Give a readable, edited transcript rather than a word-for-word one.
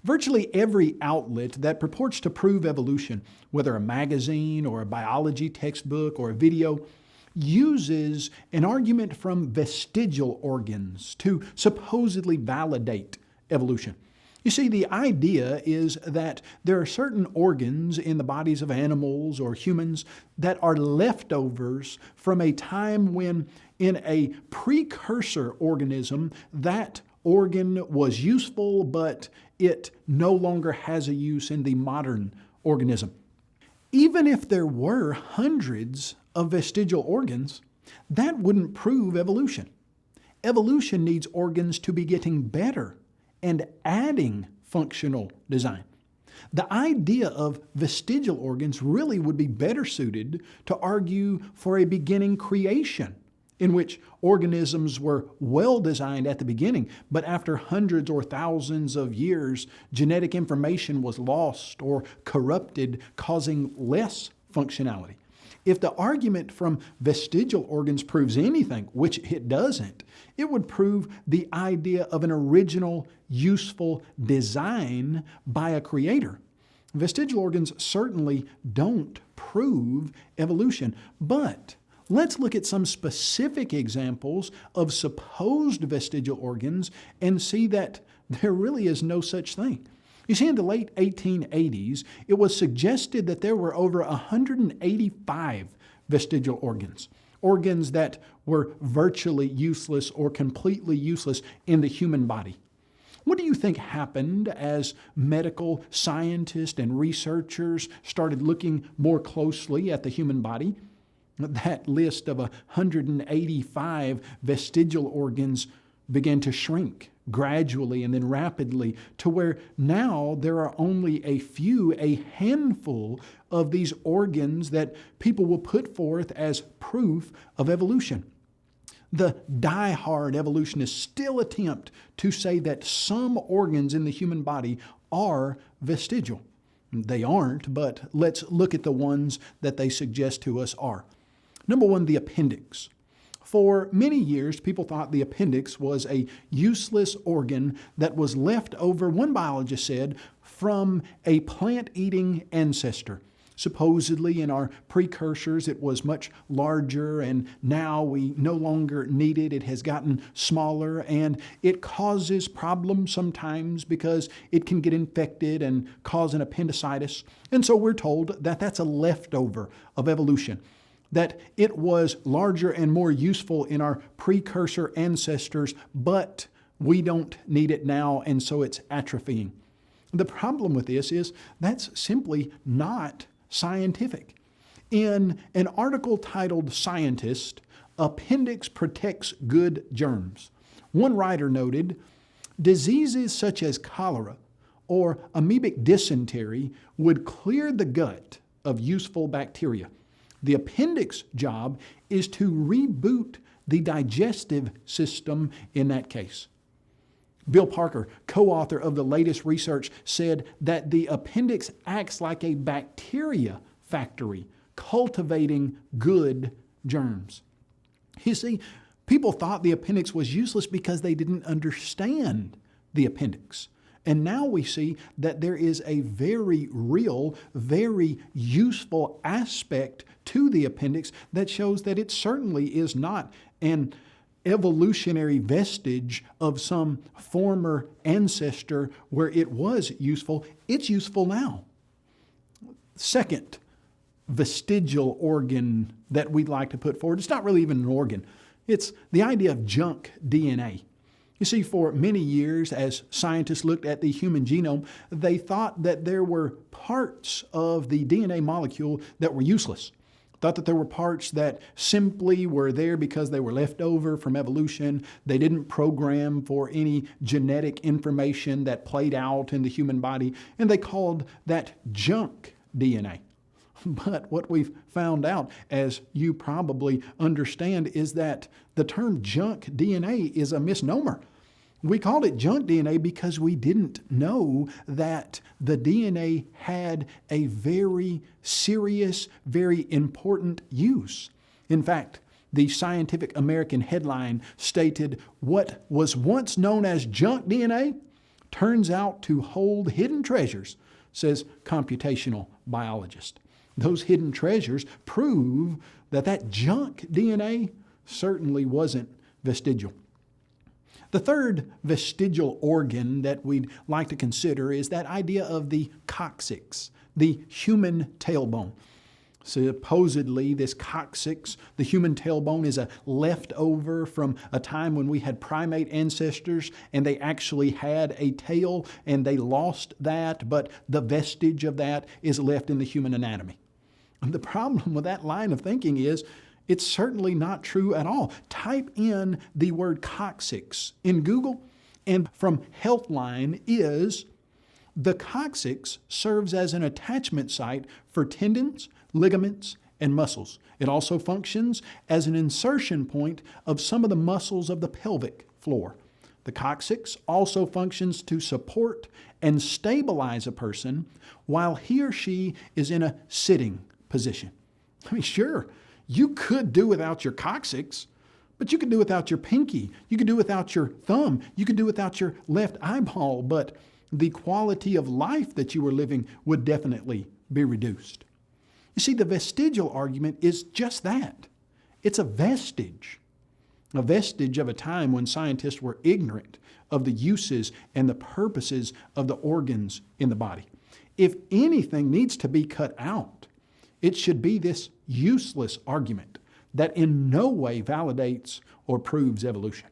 Virtually every outlet that purports to prove evolution, whether a magazine or a biology textbook or a video, uses an argument from vestigial organs to supposedly validate evolution. You see, the idea is that there are certain organs in the bodies of animals or humans that are leftovers from a time when, in a precursor organism, that organ was useful, but it no longer has a use in the modern organism. Even if there were hundreds of vestigial organs, that wouldn't prove evolution. Evolution needs organs to be getting better and adding functional design. The idea of vestigial organs really would be better suited to argue for a beginning creation, in which organisms were well designed at the beginning, but after hundreds or thousands of years, genetic information was lost or corrupted, causing less functionality. If the argument from vestigial organs proves anything, which it doesn't, it would prove the idea of an original, useful design by a creator. Vestigial organs certainly don't prove evolution, but let's look at some specific examples of supposed vestigial organs and see that there really is no such thing. You see, in the late 1880s, it was suggested that there were over 185 vestigial organs, organs that were virtually useless or completely useless in the human body. What do you think happened as medical scientists and researchers started looking more closely at the human body? That list of 185 vestigial organs began to shrink gradually and then rapidly to where now there are only a handful of these organs that people will put forth as proof of evolution. The die-hard evolutionists still attempt to say that some organs in the human body are vestigial. They aren't, but let's look at the ones that they suggest to us are. Number one, the appendix. For many years, people thought the appendix was a useless organ that was left over, one biologist said, from a plant-eating ancestor. Supposedly, in our precursors, it was much larger, and now we no longer need it. It has gotten smaller, and it causes problems sometimes because it can get infected and cause an appendicitis. And so we're told that that's a leftover of evolution, that it was larger and more useful in our precursor ancestors, but we don't need it now, and so it's atrophying. The problem with this is that's simply not scientific. In an article titled "Scientist, Appendix Protects Good Germs," one writer noted, diseases such as cholera or amoebic dysentery would clear the gut of useful bacteria. The appendix job is to reboot the digestive system in that case. Bill Parker, co-author of the latest research, said that the appendix acts like a bacteria factory, cultivating good germs. You see, people thought the appendix was useless because they didn't understand the appendix. And now we see that there is a very real, very useful aspect to the appendix that shows that it certainly is not an evolutionary vestige of some former ancestor where it was useful. It's useful now. Second vestigial organ that we'd like to put forward, it's not really even an organ. It's the idea of junk DNA. You see, for many years, as scientists looked at the human genome, they thought that there were parts of the DNA molecule that were useless. Thought that there were parts that simply were there because they were left over from evolution. They didn't program for any genetic information that played out in the human body, and they called that junk DNA. But what we've found out, as you probably understand, is that the term junk DNA is a misnomer. We called it junk DNA because we didn't know that the DNA had a very serious, very important use. In fact, the Scientific American headline stated, "What was once known as junk DNA turns out to hold hidden treasures, says computational biologist. Those hidden treasures prove that that junk DNA certainly wasn't vestigial. The third vestigial organ that we'd like to consider is that idea of the coccyx, the human tailbone. Supposedly, this coccyx, the human tailbone, is a leftover from a time when we had primate ancestors and they actually had a tail and they lost that, but the vestige of that is left in the human anatomy. And the problem with that line of thinking is it's certainly not true at all. Type in the word coccyx in Google, and from Healthline is the coccyx serves as an attachment site for tendons, ligaments, and muscles. It also functions as an insertion point of some of the muscles of the pelvic floor. The coccyx also functions to support and stabilize a person while he or she is in a sitting position. I mean, sure, you could do without your coccyx, but you could do without your pinky. You could do without your thumb. You could do without your left eyeball, but the quality of life that you were living would definitely be reduced. You see, the vestigial argument is just that. It's a vestige of a time when scientists were ignorant of the uses and the purposes of the organs in the body. If anything needs to be cut out, it should be this useless argument that in no way validates or proves evolution.